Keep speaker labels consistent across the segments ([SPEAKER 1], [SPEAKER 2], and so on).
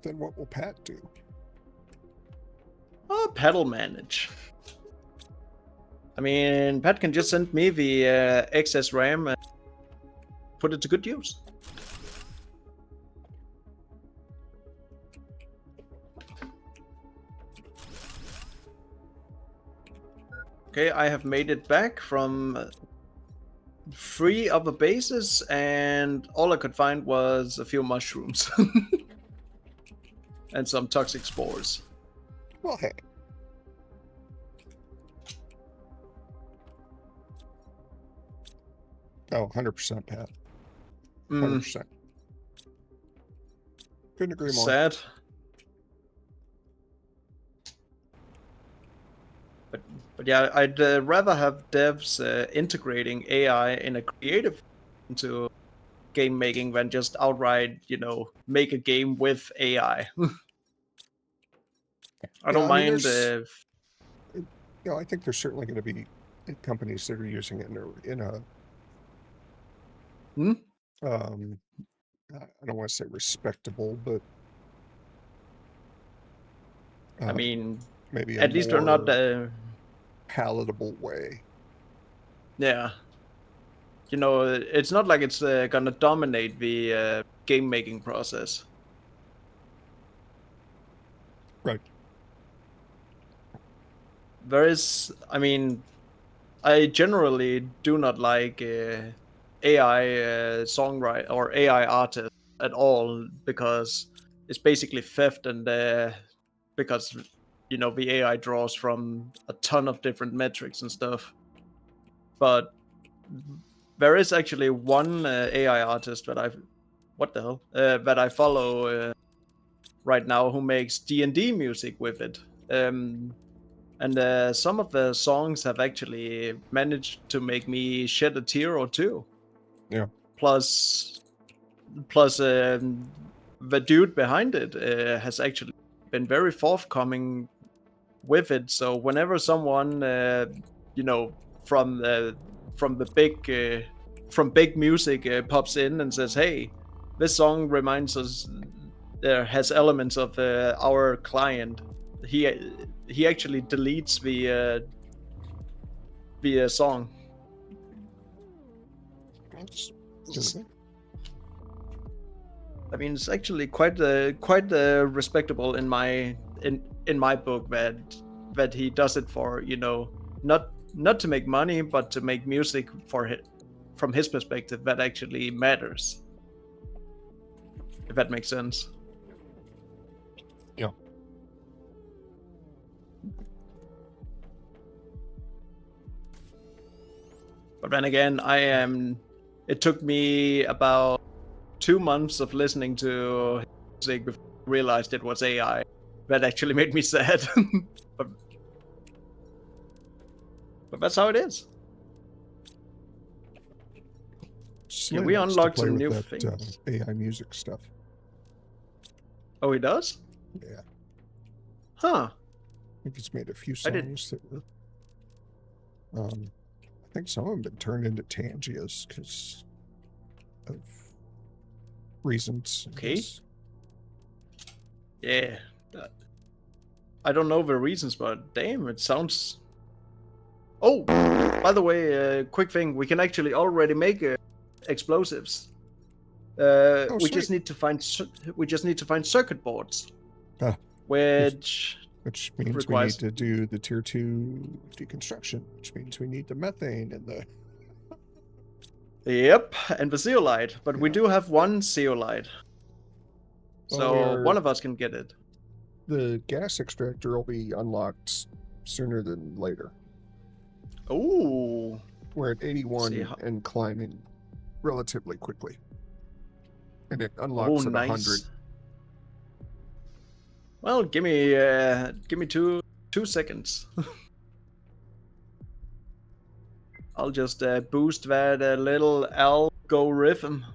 [SPEAKER 1] But then what will Pat do?
[SPEAKER 2] Oh, Pat will manage. I mean, Pat can just send me the excess RAM and put it to good use. Okay, I have made it back from 3 other bases, and all I could find was a few mushrooms. And some toxic spores.
[SPEAKER 1] Well, hey. Oh, 100% Pat. 100%. Couldn't agree more.
[SPEAKER 2] Sad. But yeah, I'd rather have devs integrating AI in a creative into game making than just outright, make a game with AI. I don't mind.
[SPEAKER 1] I think there's certainly going to be companies that are using it in a. I don't want to say respectable, but
[SPEAKER 2] I mean,
[SPEAKER 1] maybe
[SPEAKER 2] at least they're not
[SPEAKER 1] palatable way.
[SPEAKER 2] Yeah. It's not like it's gonna dominate the game making process.
[SPEAKER 1] Right.
[SPEAKER 2] I generally do not like AI songwriter or AI artist at all, because it's basically theft, and because the AI draws from a ton of different metrics and stuff. But there is actually one AI artist that I follow right now, who makes D&D music with it. And some of the songs have actually managed to make me shed a tear or two.
[SPEAKER 1] Yeah.
[SPEAKER 2] Plus, the dude behind it has actually been very forthcoming with it. So whenever someone, from big music pops in and says, "Hey, this song reminds us, has elements of our client," he actually deletes the song. I mean, it's actually quite respectable in my book that he does it for, not to make money, but to make music from his perspective that actually matters. If that makes sense.
[SPEAKER 1] Yeah.
[SPEAKER 2] But then again, it took me about 2 months of listening to music before I realized it was AI. That actually made me sad. but that's how it is.
[SPEAKER 1] Yeah, we unlocked some new things. AI music stuff.
[SPEAKER 2] Oh, he does?
[SPEAKER 1] Yeah.
[SPEAKER 2] Huh.
[SPEAKER 1] I think he's made a few songs that were. I think some of them have been turned into Tangias because of reasons.
[SPEAKER 2] Okay. Yeah. I don't know the reasons, but damn, it sounds. Oh, by the way, quick thing: we can actually already make explosives. We just need to find circuit boards, which
[SPEAKER 1] means requires... we need to do the tier 2 deconstruction, which means we need the methane and the.
[SPEAKER 2] Yep, and the zeolite, but we do have one zeolite, so one of us can get it.
[SPEAKER 1] The gas extractor will be unlocked sooner than later.
[SPEAKER 2] Ooh.
[SPEAKER 1] We're at 81 and climbing relatively quickly. And it unlocks at 100.
[SPEAKER 2] Well, give me 2 seconds. I'll just boost that little algorithm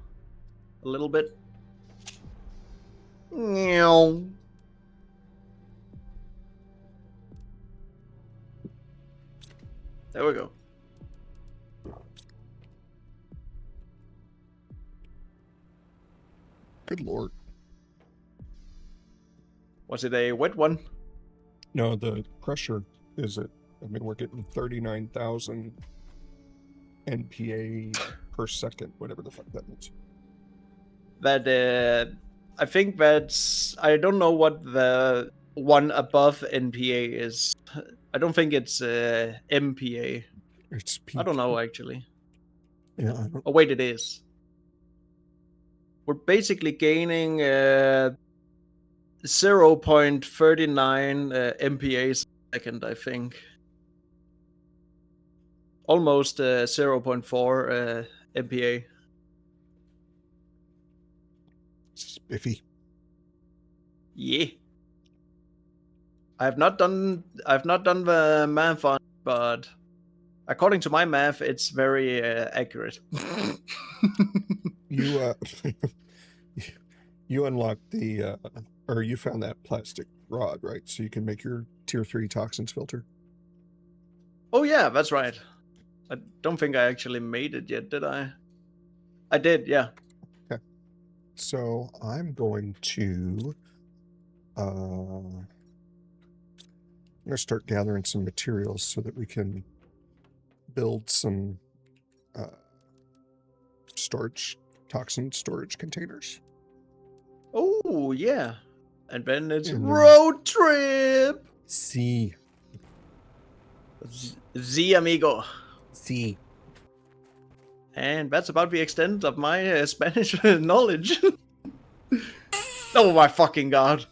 [SPEAKER 2] a little bit. There we go.
[SPEAKER 1] Good lord.
[SPEAKER 2] Was it a wet one?
[SPEAKER 1] No, the pressure is it. I mean, we're getting 39,000 NPA per second, whatever the fuck that means.
[SPEAKER 2] That I think that's. I don't know what the one above NPA is. I don't think it's MPA.
[SPEAKER 1] It's PQ.
[SPEAKER 2] I don't know actually.
[SPEAKER 1] Yeah, I don't...
[SPEAKER 2] Oh wait, it is. We're basically gaining 0.39 MPAs a second, I think. Almost 0.4 MPA.
[SPEAKER 1] Spiffy.
[SPEAKER 2] Yeah. I've not done the math on it, but according to my math, it's very accurate.
[SPEAKER 1] You you unlocked the or you found that plastic rod, right? So you can make your tier 3 toxins filter.
[SPEAKER 2] Oh yeah, that's right. I don't think I actually made it yet, did I? I did, yeah.
[SPEAKER 1] Okay. So I'm going to I'm going to start gathering some materials so that we can build some toxin storage containers.
[SPEAKER 2] Oh yeah, and then it's road trip.
[SPEAKER 1] Sí.
[SPEAKER 2] Sí, amigo.
[SPEAKER 1] Sí.
[SPEAKER 2] And that's about the extent of my Spanish knowledge. Oh my fucking god.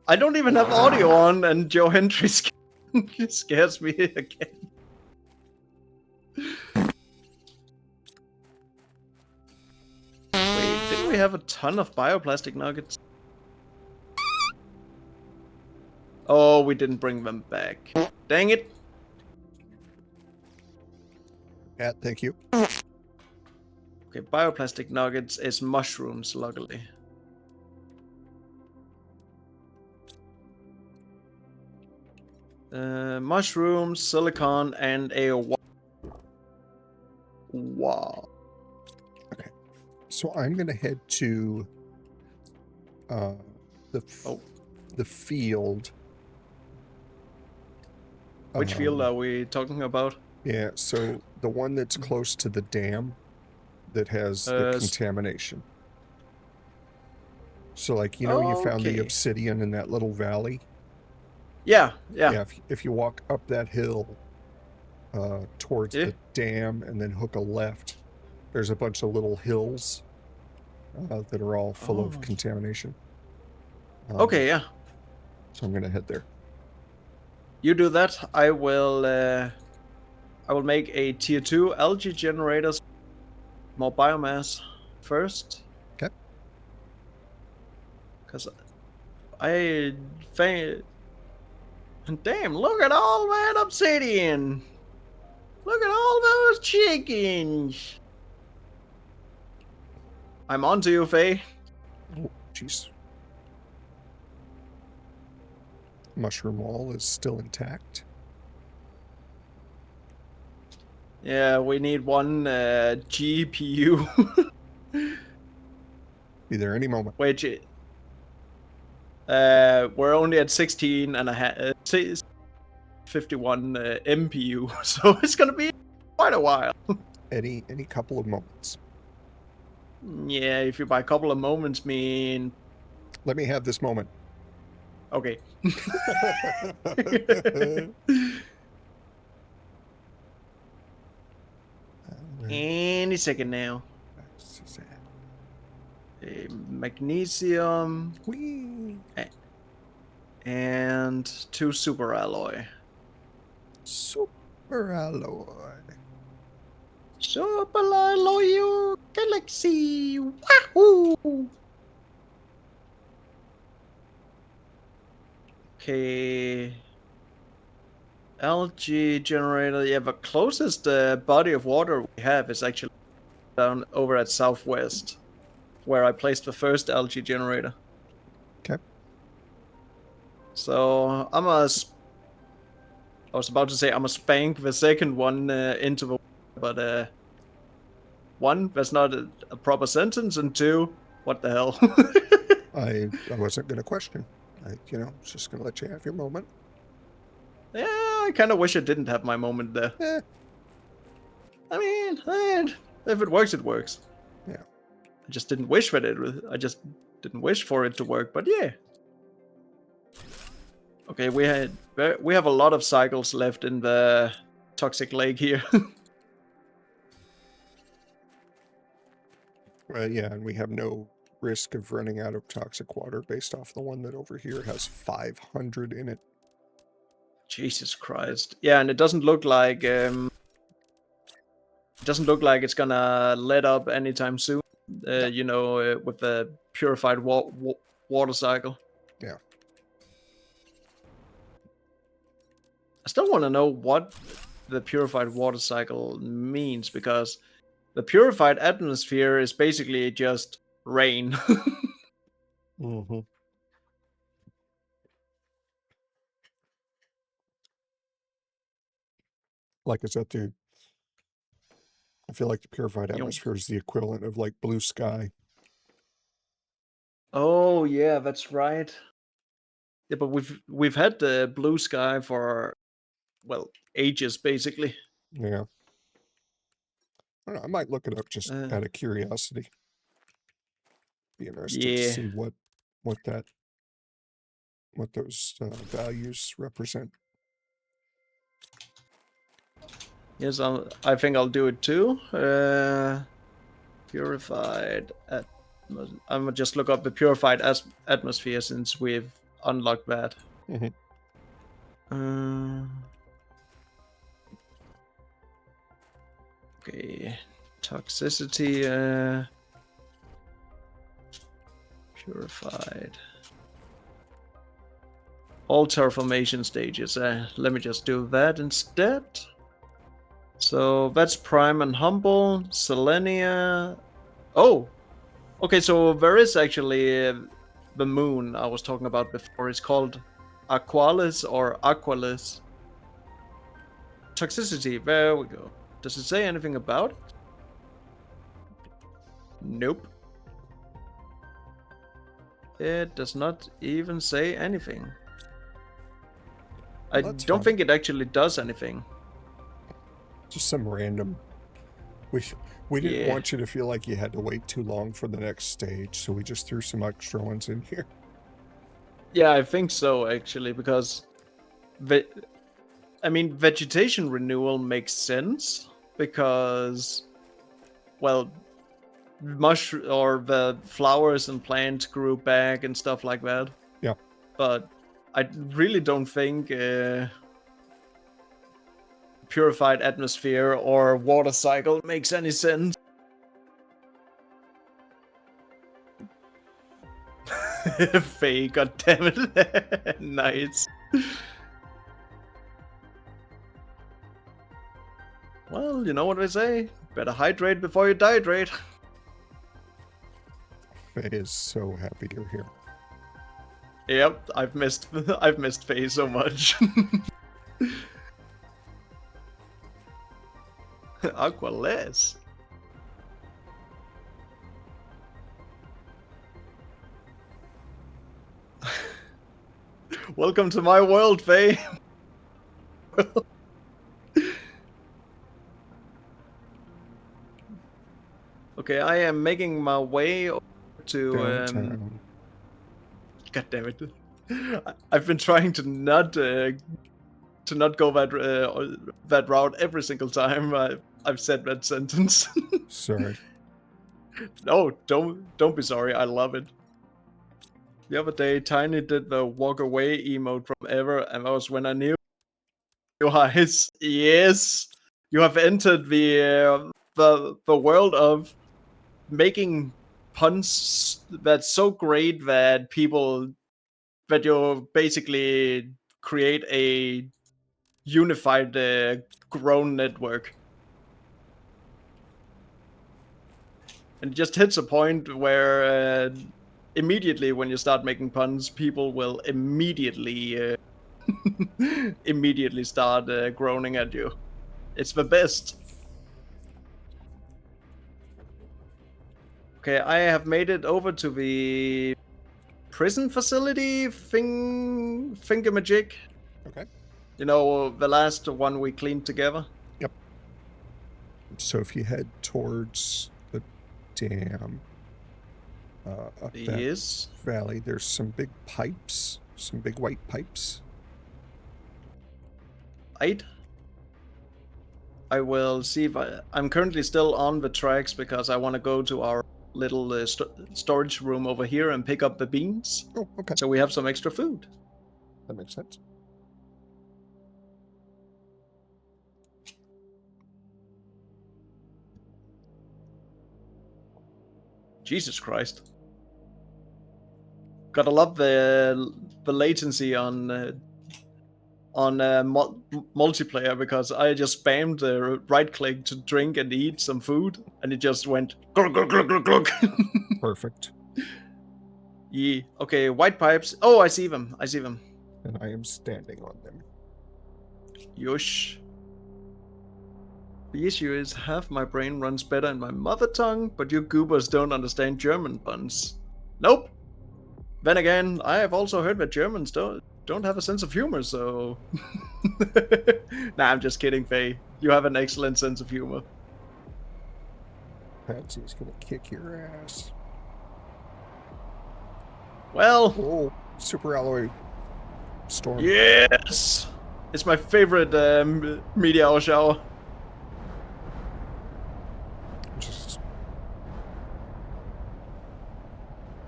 [SPEAKER 2] I don't even have audio on, and Joe Hendry scares me again. Wait, didn't we have a ton of bioplastic nuggets? Oh, we didn't bring them back. Dang it.
[SPEAKER 1] Yeah, thank you.
[SPEAKER 2] Okay, bioplastic nuggets is mushrooms, luckily. Mushrooms, silicon, and a wow.
[SPEAKER 1] Okay, so I'm gonna head to the field.
[SPEAKER 2] Which field are we talking about?
[SPEAKER 1] Yeah, so the one that's close to the dam that has the contamination. So, like, you know, you found the obsidian in that little valley?
[SPEAKER 2] Yeah.
[SPEAKER 1] If you walk up that hill towards the dam and then hook a left, there's a bunch of little hills that are all full of contamination.
[SPEAKER 2] Okay, yeah.
[SPEAKER 1] So I'm going to head there.
[SPEAKER 2] You do that. I will make a tier 2 algae generator. More biomass first.
[SPEAKER 1] Okay.
[SPEAKER 2] Because I think... Damn, look at all that obsidian. Look at all those chickens. I'm on to you, Faye.
[SPEAKER 1] Oh, jeez. Mushroom wall is still intact.
[SPEAKER 2] Yeah, we need one GPU.
[SPEAKER 1] Be there any moment.
[SPEAKER 2] Wait, we're only at 16 and a half, 51 MPU, so it's gonna be quite a while.
[SPEAKER 1] Any couple of moments.
[SPEAKER 2] Yeah, if you by a couple of moments mean...
[SPEAKER 1] Let me have this moment.
[SPEAKER 2] Okay. Any second now. Magnesium.
[SPEAKER 1] Whee.
[SPEAKER 2] And 2 super alloy.
[SPEAKER 1] Super alloy.
[SPEAKER 2] Super alloy galaxy. Wahoo! Okay. Algae generator. Yeah, the closest body of water we have is actually down over at Southwest, where I placed the first algae generator.
[SPEAKER 1] Okay.
[SPEAKER 2] So I was about to say I'm gonna spank the second one into the water, but one, that's not a proper sentence, and two, what the hell?
[SPEAKER 1] I wasn't gonna question. Just gonna let you have your moment.
[SPEAKER 2] Yeah, I kind of wish I didn't have my moment there.
[SPEAKER 1] Eh,
[SPEAKER 2] I mean, if it works, it works.
[SPEAKER 1] yeah.
[SPEAKER 2] I just didn't wish for it. I just didn't wish for it to work. But yeah. Okay, we have a lot of cycles left in the toxic lake here.
[SPEAKER 1] Well, yeah, and we have no risk of running out of toxic water based off the one that over here has 500 in it.
[SPEAKER 2] Jesus Christ. Yeah, and it doesn't look like it's gonna let up anytime soon. With the purified water cycle.
[SPEAKER 1] Yeah.
[SPEAKER 2] I still want to know what the purified water cycle means, because the purified atmosphere is basically just rain.
[SPEAKER 1] Mm-hmm. Like I said, dude, I feel like the purified atmosphere is the equivalent of like blue sky.
[SPEAKER 2] Oh yeah, that's right. Yeah, but we've had the blue sky for, well, ages basically.
[SPEAKER 1] Yeah. I don't know, I might look it up just out of curiosity. Be interested to
[SPEAKER 2] Yeah.
[SPEAKER 1] see what those values represent.
[SPEAKER 2] Yes, I think I'll do it too. Purified I'm gonna just look up the purified atmosphere since we've unlocked that.
[SPEAKER 1] Mm-hmm.
[SPEAKER 2] Okay, toxicity. Purified. All terraformation stages. Let me just do that instead. So that's prime and humble. Selenia. Oh, okay. So there is actually the moon I was talking about before. It's called Aqualis or Aqualis. Toxicity. There we go. Does it say anything about it? Nope. It does not even say anything. I don't think it actually does anything.
[SPEAKER 1] Just some random. We didn't want you to feel like you had to wait too long for the next stage, so we just threw some extra ones in here.
[SPEAKER 2] Yeah, I think so actually, because vegetation renewal makes sense because, well, the flowers and plants grew back and stuff like that.
[SPEAKER 1] Yeah.
[SPEAKER 2] But I really don't think purified atmosphere or water cycle makes any sense. Faye, goddammit. Nice. Well, you know what I say? Better hydrate before you dihydrate.
[SPEAKER 1] Faye is so happy you're here.
[SPEAKER 2] Yep, I've missed Faye so much. Aqualess. Welcome to my world, Faye. Okay, I am making my way over to
[SPEAKER 1] downtown.
[SPEAKER 2] God damn it! I've been trying to not go that route every single time I've said that sentence.
[SPEAKER 1] Sorry.
[SPEAKER 2] No, don't be sorry. I love it. The other day, Tiny did the walk away emote from Ever, and that was when I knew. Guys, yes, you have entered the world of making puns that's so great that you basically create a unified grown network. And it just hits a point where immediately when you start making puns, people will immediately start groaning at you. It's the best. Okay, I have made it over to the prison facility thingamajig.
[SPEAKER 1] Okay.
[SPEAKER 2] You know, the last one we cleaned together.
[SPEAKER 1] Yep. So if you head towards the dam, up that
[SPEAKER 2] Yes.
[SPEAKER 1] valley, there's some big pipes, some big white pipes.
[SPEAKER 2] Right. I will see if I'm currently still on the tracks because I want to go to our little storage room over here and pick up the beans.
[SPEAKER 1] Oh, okay.
[SPEAKER 2] So we have some extra food.
[SPEAKER 1] That makes sense.
[SPEAKER 2] Jesus Christ. Gotta love the latency on multiplayer, because I just spammed the right click to drink and eat some food, and it just went glug, glug, glug, glug, glug.
[SPEAKER 1] Perfect.
[SPEAKER 2] Yeah. Okay, white pipes. Oh, I see them. I see them.
[SPEAKER 1] And I am standing on them.
[SPEAKER 2] Yosh. The issue is half my brain runs better in my mother tongue, but you goobers don't understand German puns. Nope. Then again, I have also heard that Germans don't have a sense of humor, so... Nah, I'm just kidding, Faye. You have an excellent sense of humor.
[SPEAKER 1] Patsy's gonna kick your ass.
[SPEAKER 2] Well...
[SPEAKER 1] Oh, super alloy storm.
[SPEAKER 2] Yes! It's my favorite meteor shower.
[SPEAKER 1] Just...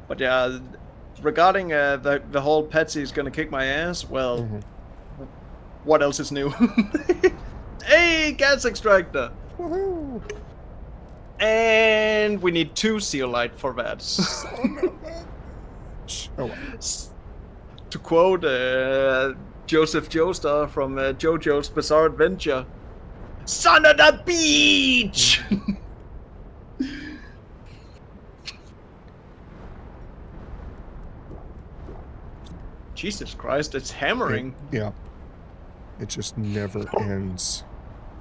[SPEAKER 2] But yeah, regarding the whole Patsy's gonna kick my ass, well... What else is new? Hey, gas extractor!
[SPEAKER 1] Woohoo!
[SPEAKER 2] And we need 2 zeolite for that.
[SPEAKER 1] Oh, well.
[SPEAKER 2] To quote Joseph Joestar from JoJo's Bizarre Adventure, "Son of the beach!" Jesus Christ, it's hammering.
[SPEAKER 1] Yeah. It just never ends.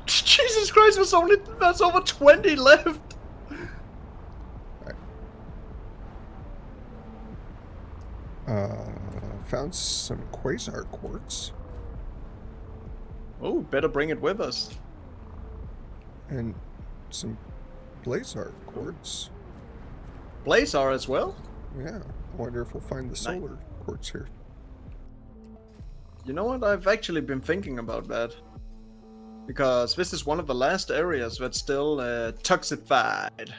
[SPEAKER 2] Jesus Christ, there's over 20 left.
[SPEAKER 1] Found some quasar quartz.
[SPEAKER 2] Oh, better bring it with us.
[SPEAKER 1] And some blazar quartz.
[SPEAKER 2] Blazar as well?
[SPEAKER 1] Yeah. I wonder if we'll find the solar quartz here.
[SPEAKER 2] You know what? I've actually been thinking about that. Because this is one of the last areas that's still toxified.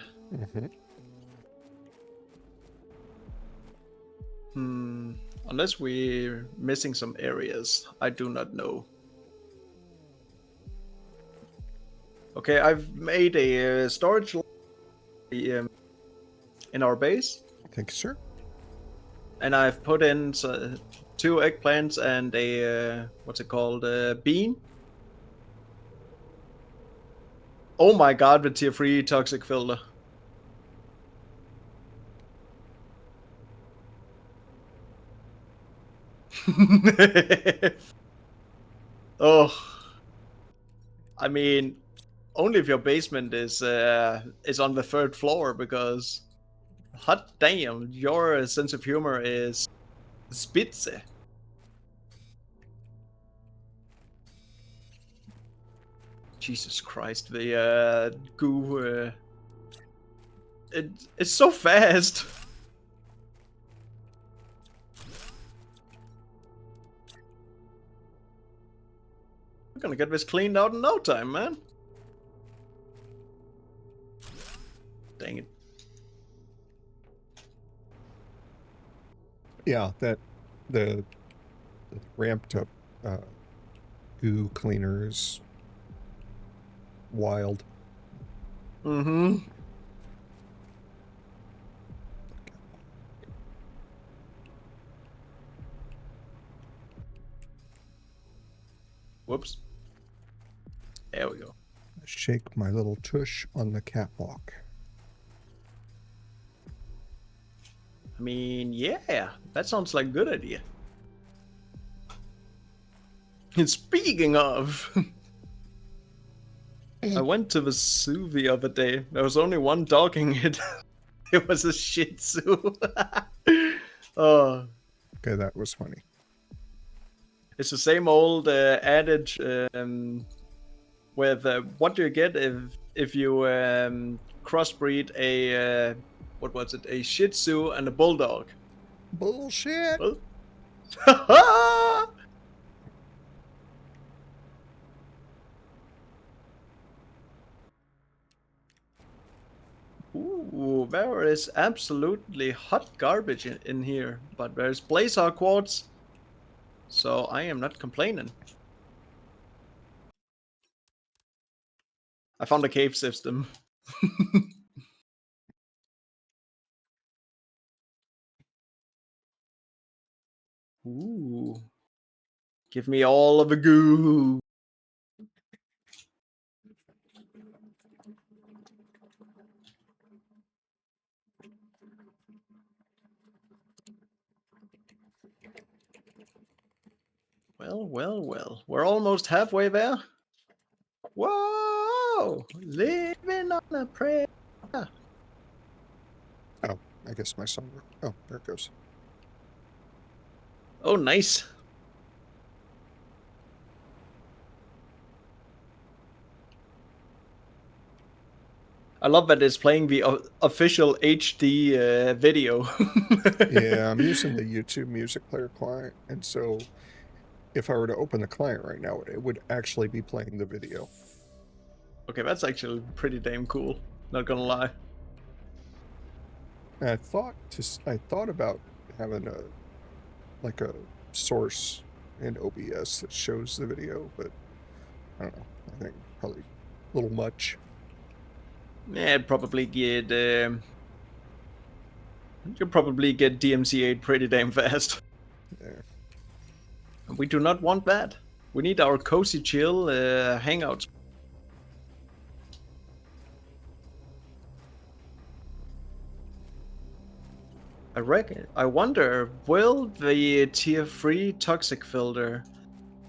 [SPEAKER 2] Unless we're missing some areas. I do not know. Okay, I've made a storage in our base.
[SPEAKER 1] Thank you, sir.
[SPEAKER 2] And I've put in 2 eggplants and a, what's it called, bean. Oh my god, the tier 3 toxic filter. Oh. I mean, only if your basement is on the 3rd floor, because hot damn, your sense of humor is spitze. Jesus Christ, the goo, it's so fast. We're gonna get this cleaned out in no time, man. Dang it.
[SPEAKER 1] Yeah, the ramped up goo cleaner is wild.
[SPEAKER 2] Whoops. There we go.
[SPEAKER 1] Shake my little tush on the catwalk.
[SPEAKER 2] I mean, yeah, that sounds like a good idea. And speaking of, I went to the zoo the other day. There was only one dog in it. It was a Shih Tzu. Uh,
[SPEAKER 1] Okay, that was funny.
[SPEAKER 2] it's the same old adage with what do you get if you crossbreed a what was it, a Shih Tzu and a Bulldog?
[SPEAKER 1] Bullshit.
[SPEAKER 2] Well, ooh, there is absolutely hot garbage in here, but there's Blazar quartz, so I am not complaining. I found a cave system. Ooh, give me all of the goo. Well, well, well. We're almost halfway there. Whoa! Living on a prayer.
[SPEAKER 1] Oh, I guess my song. Oh, there it goes.
[SPEAKER 2] Oh, nice. I love that it's playing the official HD video.
[SPEAKER 1] Yeah, I'm using the YouTube music player client, and so if I were to open the client right now, it would actually be playing the video.
[SPEAKER 2] Okay, that's actually pretty damn cool. Not gonna lie.
[SPEAKER 1] And I thought about having a source in OBS that shows the video, but I don't know. I think probably a little much.
[SPEAKER 2] Yeah, it'd probably get you'll probably get DMCA'd pretty damn fast.
[SPEAKER 1] Yeah.
[SPEAKER 2] We do not want that. We need our cozy chill hangouts. I wonder, will the tier 3 toxic filter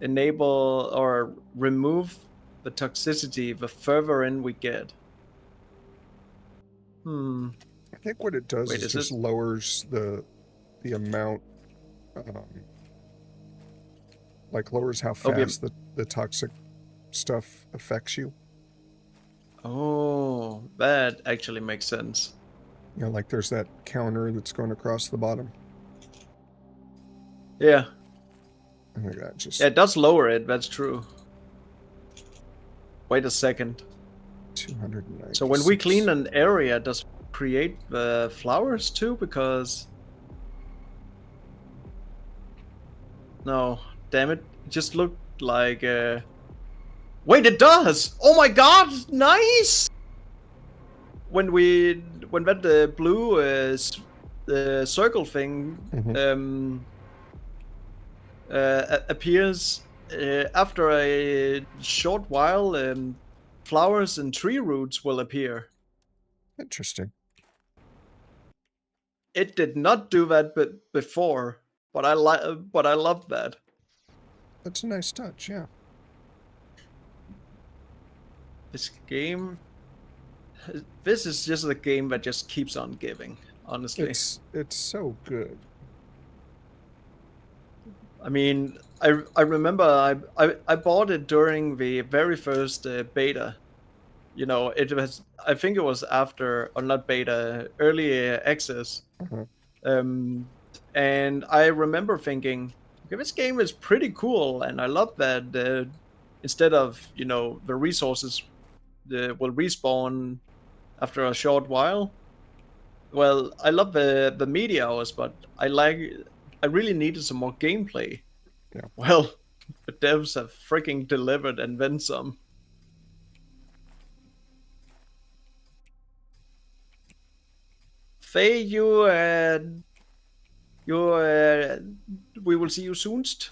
[SPEAKER 2] enable or remove the toxicity the further in we get?
[SPEAKER 1] I think what it does
[SPEAKER 2] Wait,
[SPEAKER 1] is
[SPEAKER 2] is
[SPEAKER 1] just
[SPEAKER 2] this?
[SPEAKER 1] lowers the amount, um, like lowers how
[SPEAKER 2] Oh,
[SPEAKER 1] fast the toxic stuff affects you.
[SPEAKER 2] oh, that actually makes sense.
[SPEAKER 1] You know, like there's that counter that's going across the bottom.
[SPEAKER 2] Yeah.
[SPEAKER 1] I think that
[SPEAKER 2] Yeah,
[SPEAKER 1] just
[SPEAKER 2] it does lower it, that's true. Wait a second.
[SPEAKER 1] 296.
[SPEAKER 2] So when we clean an area, does it create the flowers too? Because... No, damn it. It just looked like... Wait, it does! Oh my god! Nice! When that blue circle thing appears after a short while, flowers and tree roots will appear.
[SPEAKER 1] Interesting.
[SPEAKER 2] It did not do that before, but I love that.
[SPEAKER 1] That's a nice touch, yeah.
[SPEAKER 2] This game, this is just a game that just keeps on giving. Honestly,
[SPEAKER 1] It's so good.
[SPEAKER 2] I mean, I remember I bought it during the very first beta. You know, it was, I think it was after, or not beta, early access.
[SPEAKER 1] Uh-huh.
[SPEAKER 2] Um, and I remember thinking, okay, this game is pretty cool, and I love that instead of, you know, the resources will respawn after a short while. Well, I love the media hours, but I really needed some more gameplay.
[SPEAKER 1] Yeah.
[SPEAKER 2] Well, the devs have freaking delivered and then some. Faye, we will see you soonst.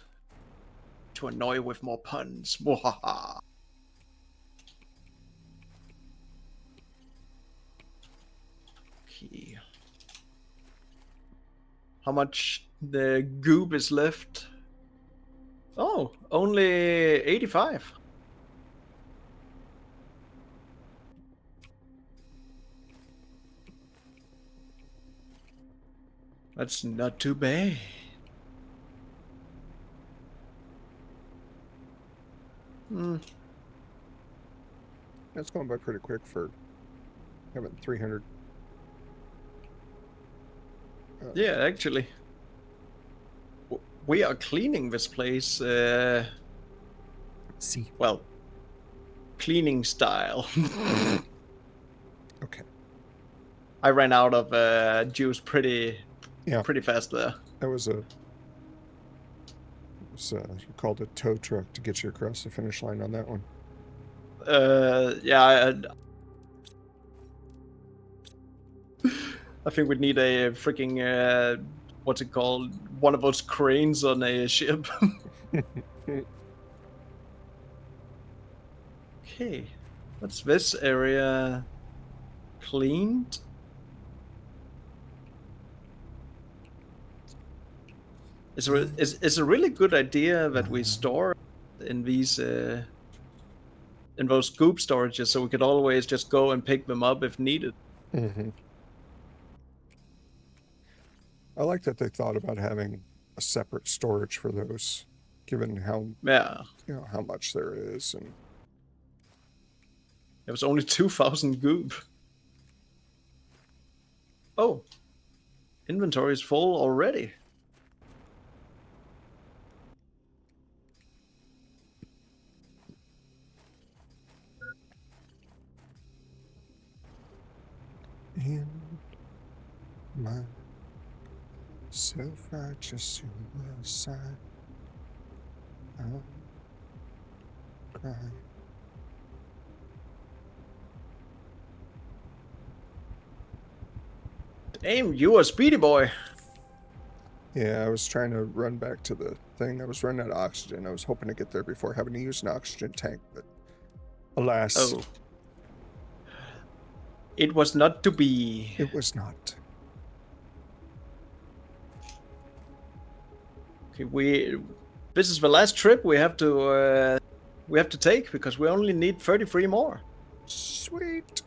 [SPEAKER 2] To annoy with more puns. Mwahaha. Okay. How much the goop is left? Oh, only 85. That's not too bad. Hmm.
[SPEAKER 1] That's going by pretty quick for having 300.
[SPEAKER 2] Yeah, actually. We are cleaning this place.
[SPEAKER 1] See.
[SPEAKER 2] Well, cleaning style.
[SPEAKER 1] Okay.
[SPEAKER 2] I ran out of juice pretty
[SPEAKER 1] Yeah,
[SPEAKER 2] fast there.
[SPEAKER 1] that was called a tow truck to get you across the finish line on that one.
[SPEAKER 2] Yeah, I think we'd need a freaking what's it called? One of those cranes on a ship. Okay, what's this area cleaned? It's a really good idea that we store in these in those scoop storages, so we could always just go and pick them up if needed.
[SPEAKER 1] Mm-hmm. I like that they thought about having a separate storage for those, given how
[SPEAKER 2] Yeah,
[SPEAKER 1] how much there is, and
[SPEAKER 2] it was only 2,000 goop. Oh, inventory is full already.
[SPEAKER 1] in my self-righteous suicide, I'm crying.
[SPEAKER 2] Damn, you a speedy boy.
[SPEAKER 1] Yeah, I was trying to run back to the thing. I was running out of oxygen. I was hoping to get there before having to use an oxygen tank, but alas,
[SPEAKER 2] Oh. It was not to be.
[SPEAKER 1] it was not.
[SPEAKER 2] Okay, this is the last trip we have to take because we only need 33 more.
[SPEAKER 1] Sweet.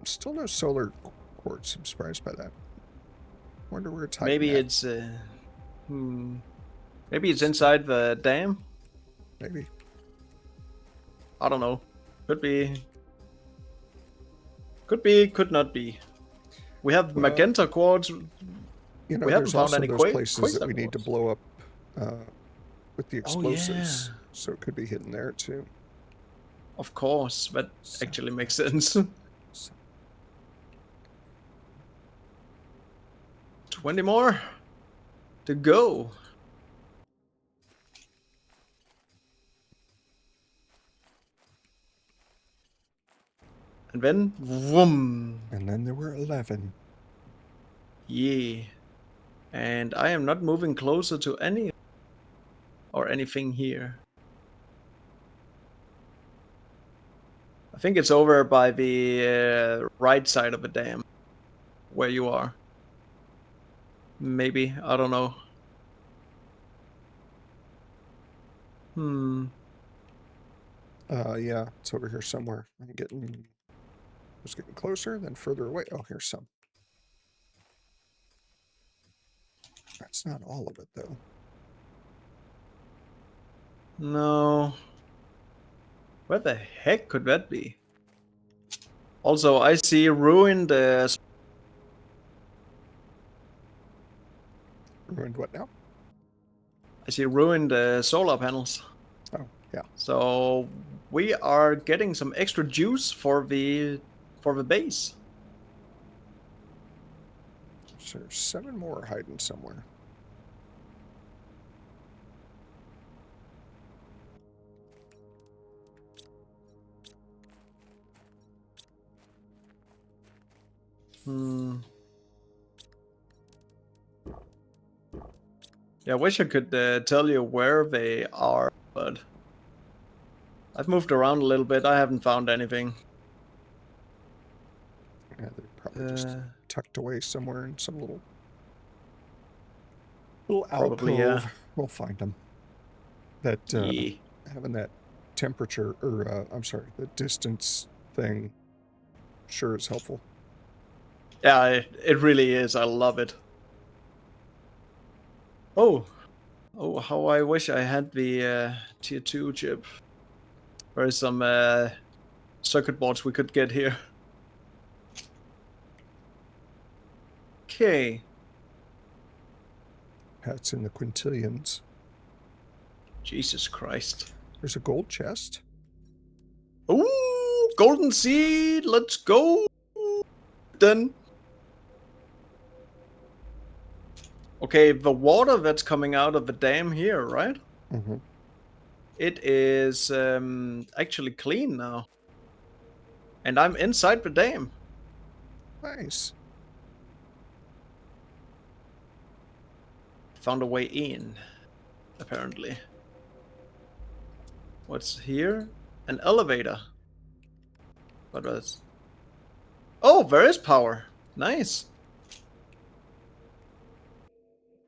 [SPEAKER 1] Still no solar quartz. I'm surprised by that. Wonder where it's hiding
[SPEAKER 2] Maybe
[SPEAKER 1] at.
[SPEAKER 2] it's maybe it's inside the dam.
[SPEAKER 1] Maybe.
[SPEAKER 2] I don't know. Could be. Could be. Could not be. We have
[SPEAKER 1] Well,
[SPEAKER 2] magenta quartz.
[SPEAKER 1] You know,
[SPEAKER 2] We haven't
[SPEAKER 1] there's
[SPEAKER 2] found
[SPEAKER 1] also
[SPEAKER 2] any
[SPEAKER 1] those places that we need to
[SPEAKER 2] quartz.
[SPEAKER 1] blow up with the
[SPEAKER 2] Oh yeah.
[SPEAKER 1] explosives. So it could be hidden there too.
[SPEAKER 2] Of course, that actually makes sense. 20 more to go. And then, vroom.
[SPEAKER 1] And then there were 11.
[SPEAKER 2] Yeah. And I am not moving closer to any or anything here. I think it's over by the right side of the dam where you are. Maybe, I don't know.
[SPEAKER 1] Yeah, it's over here somewhere. Just getting closer, then further away. Oh, here's some. That's not all of it though.
[SPEAKER 2] No. Where the heck could that be? Also, I see ruined
[SPEAKER 1] Ruined what now?
[SPEAKER 2] I see ruined solar panels.
[SPEAKER 1] Oh, yeah.
[SPEAKER 2] So we are getting some extra juice for the base.
[SPEAKER 1] So there's 7 more hiding somewhere.
[SPEAKER 2] Yeah, I wish I could tell you where they are, but I've moved around a little bit. I haven't found anything.
[SPEAKER 1] Yeah, they're probably just tucked away somewhere in some little
[SPEAKER 2] Probably,
[SPEAKER 1] alcove.
[SPEAKER 2] yeah.
[SPEAKER 1] We'll find them. That
[SPEAKER 2] Yeah.
[SPEAKER 1] having that temperature, or I'm sorry, the distance thing, sure is helpful.
[SPEAKER 2] Yeah, it really is. I love it. Oh, how I wish I had the tier 2 chip. There is some circuit boards we could get here. Okay.
[SPEAKER 1] That's in the quintillions.
[SPEAKER 2] Jesus Christ.
[SPEAKER 1] There's a gold chest.
[SPEAKER 2] Ooh, golden seed. Let's go. Then. Okay, the water that's coming out of the dam here, right?
[SPEAKER 1] Mm-hmm.
[SPEAKER 2] It is actually clean now. And I'm inside the dam.
[SPEAKER 1] Nice.
[SPEAKER 2] Found a way in, apparently. What's here? An elevator. What was? Oh, there is power. Nice.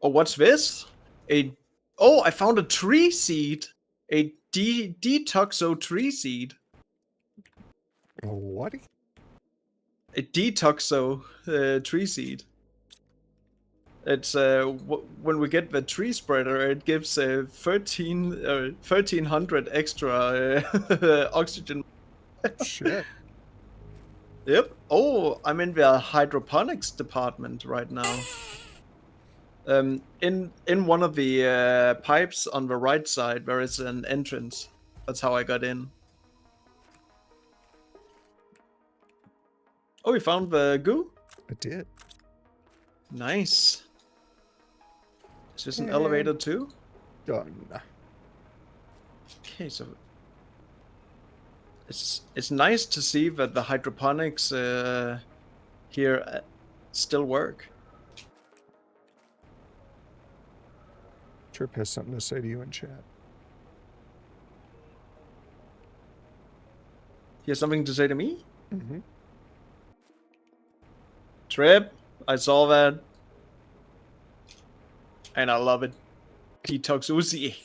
[SPEAKER 2] Oh, what's this? Oh, I found a tree seed. A detoxo tree seed.
[SPEAKER 1] What?
[SPEAKER 2] A detoxo tree seed. It's when we get the tree spreader, it gives 1300 extra oxygen.
[SPEAKER 1] Shit.
[SPEAKER 2] Yep. Oh, I'm in the hydroponics department right now. In one of the pipes on the right side, there is an entrance. That's how I got in. Oh, you found the goo?
[SPEAKER 1] I did.
[SPEAKER 2] Nice. Is this an
[SPEAKER 1] And
[SPEAKER 2] elevator too?
[SPEAKER 1] done.
[SPEAKER 2] Okay, so it's nice to see that the hydroponics here still work.
[SPEAKER 1] Trip has something to say to you in chat.
[SPEAKER 2] He has something to say to me?
[SPEAKER 1] Mm-hmm.
[SPEAKER 2] Trip, I saw that. And I love it. Detox Uzi.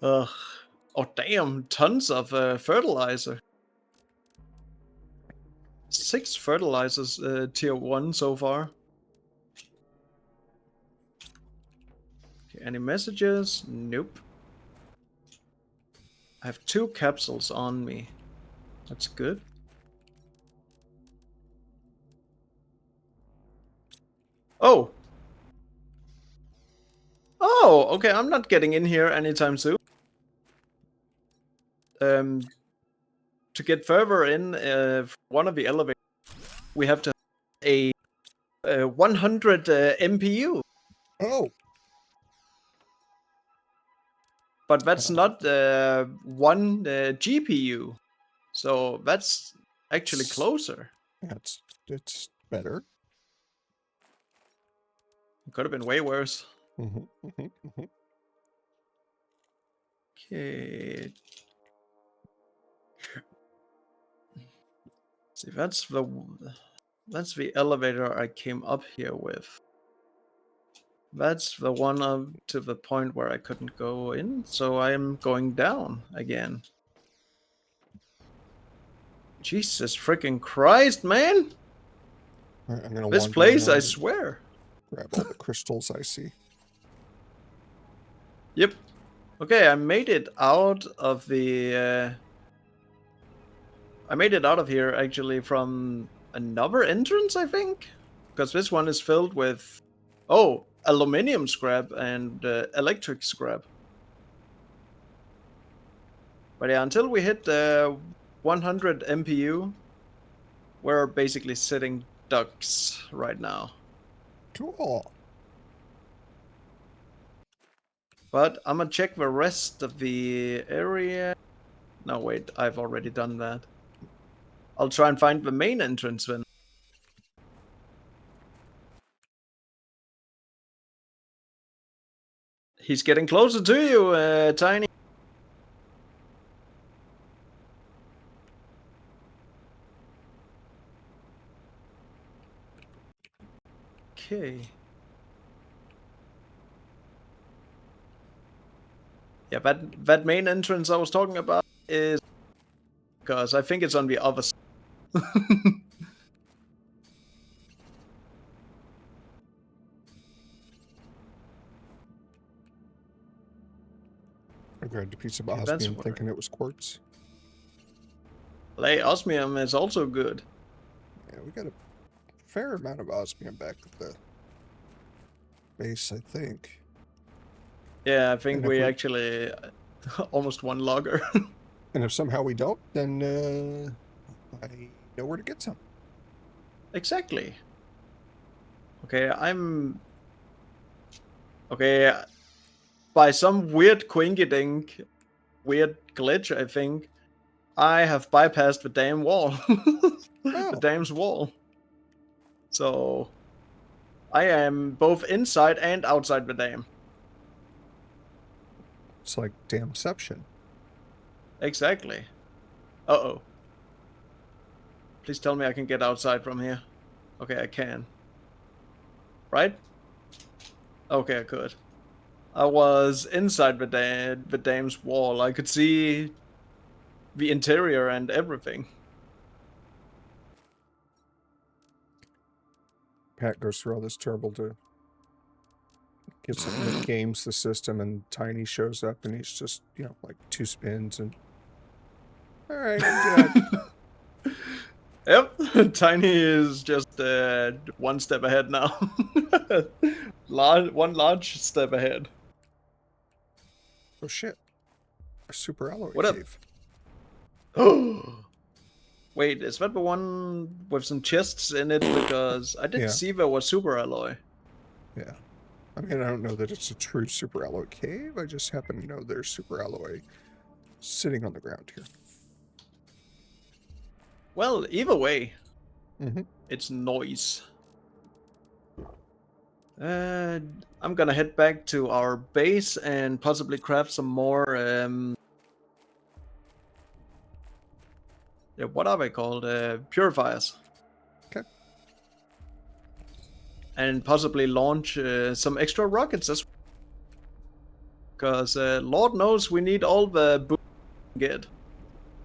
[SPEAKER 2] Ugh. Oh, damn. Tons of fertilizer. 6 fertilizers tier 1 so far. Okay, any messages? Nope. I have 2 capsules on me. That's good. Oh! Oh, okay, I'm not getting in here anytime soon. To get further in one of the elevators, we have to have a 100 MPU.
[SPEAKER 1] Oh.
[SPEAKER 2] But that's not one GPU. So that's actually closer.
[SPEAKER 1] It's better.
[SPEAKER 2] It could have been way worse.
[SPEAKER 1] Mm-hmm. Mm-hmm. Mm-hmm.
[SPEAKER 2] Okay. See, that's the elevator I came up here with. That's the one up to the point where I couldn't go in, so I'm going down again. Jesus freaking Christ, man!
[SPEAKER 1] All right, I'm gonna
[SPEAKER 2] This
[SPEAKER 1] wander
[SPEAKER 2] place, I
[SPEAKER 1] around and
[SPEAKER 2] swear.
[SPEAKER 1] grab all the crystals I see.
[SPEAKER 2] Yep. Okay, I made it out of the. I made it out of here actually from another entrance, I think, because this one is filled with, aluminium scrap and electric scrap. But yeah, until we hit 100 MPU, we're basically sitting ducks right now.
[SPEAKER 1] Cool.
[SPEAKER 2] But I'm gonna check the rest of the area. No, wait, I've already done that. I'll try and find the main entrance then. He's getting closer to you, Tiny. Okay. Yeah, that main entrance I was talking about is because I think it's on the other side.
[SPEAKER 1] I grabbed a piece of
[SPEAKER 2] Okay, that's
[SPEAKER 1] osmium
[SPEAKER 2] what.
[SPEAKER 1] thinking it was quartz.
[SPEAKER 2] Like, osmium is also good.
[SPEAKER 1] Yeah, we got a fair amount of osmium back at the base, I think.
[SPEAKER 2] Yeah, I think
[SPEAKER 1] And if
[SPEAKER 2] we
[SPEAKER 1] we
[SPEAKER 2] actually almost one logger.
[SPEAKER 1] and if somehow we don't, then I know where to get some.
[SPEAKER 2] Exactly. Okay, okay. By some weird quinkydink, weird glitch, I think I have bypassed the damn wall. The
[SPEAKER 1] Oh,
[SPEAKER 2] dam's wall. So I am both inside and outside the dam.
[SPEAKER 1] it's like damnception.
[SPEAKER 2] Exactly. Uh-oh. Please tell me I can get outside from here. Okay, I can. Right? Okay, I could. I was inside the dam's wall. I could see the interior and everything.
[SPEAKER 1] Pat goes through all this trouble to get something that games the system, and Tiny shows up, and he's just, like 2 spins, and all right, I'm dead.
[SPEAKER 2] Yep, Tiny is just one step ahead now. One large step ahead.
[SPEAKER 1] Oh shit! A super alloy
[SPEAKER 2] What up?
[SPEAKER 1] cave.
[SPEAKER 2] Wait, is that the one with some chests in it? Because I didn't
[SPEAKER 1] Yeah.
[SPEAKER 2] see there was super alloy.
[SPEAKER 1] Yeah. I mean, I don't know that it's a true super alloy cave. I just happen to know there's super alloy sitting on the ground here.
[SPEAKER 2] Well, either way,
[SPEAKER 1] Mm-hmm.
[SPEAKER 2] it's noise. I'm gonna head back to our base and possibly craft some more. Yeah, what are they called? Purifiers.
[SPEAKER 1] Okay.
[SPEAKER 2] And possibly launch some extra rockets as well. Because Lord knows we need all the boost we can get.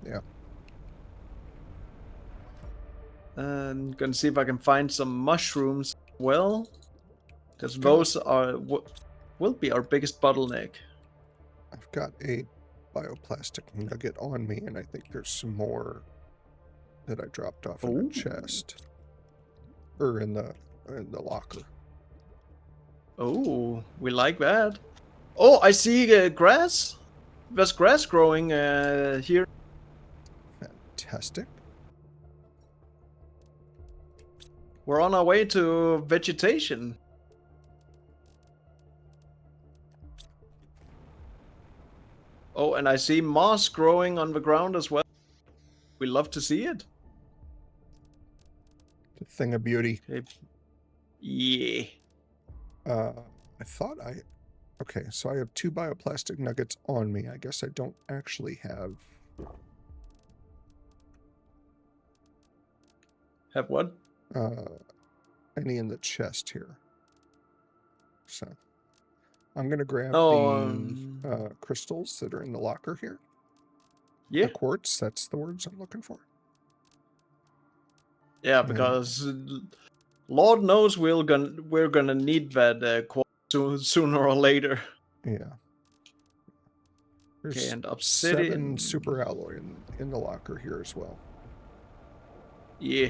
[SPEAKER 1] Yeah.
[SPEAKER 2] And gonna see if I can find some mushrooms as well. Because
[SPEAKER 1] Got
[SPEAKER 2] those will be our biggest bottleneck.
[SPEAKER 1] I've got a bioplastic nugget on me, and I think there's some more that I dropped off in the chest. Or in the locker.
[SPEAKER 2] Oh, we like that. Oh, I see grass. There's grass growing here.
[SPEAKER 1] Fantastic.
[SPEAKER 2] We're on our way to vegetation. Oh, and I see moss growing on the ground as well. We love to see it.
[SPEAKER 1] The thing of beauty.
[SPEAKER 2] Okay. Yeah.
[SPEAKER 1] I thought okay, so I have 2 bioplastic nuggets on me. I guess I don't actually have...
[SPEAKER 2] Have what?
[SPEAKER 1] Any in the chest here. So I'm gonna grab the crystals that are in the locker here.
[SPEAKER 2] Yeah.
[SPEAKER 1] The quartz, that's the words I'm looking for.
[SPEAKER 2] Yeah, because Lord knows we're gonna need that quartz sooner or later.
[SPEAKER 1] Yeah. There's
[SPEAKER 2] Okay, and obsidian.
[SPEAKER 1] 7 super alloy in the locker here as well.
[SPEAKER 2] Yeah.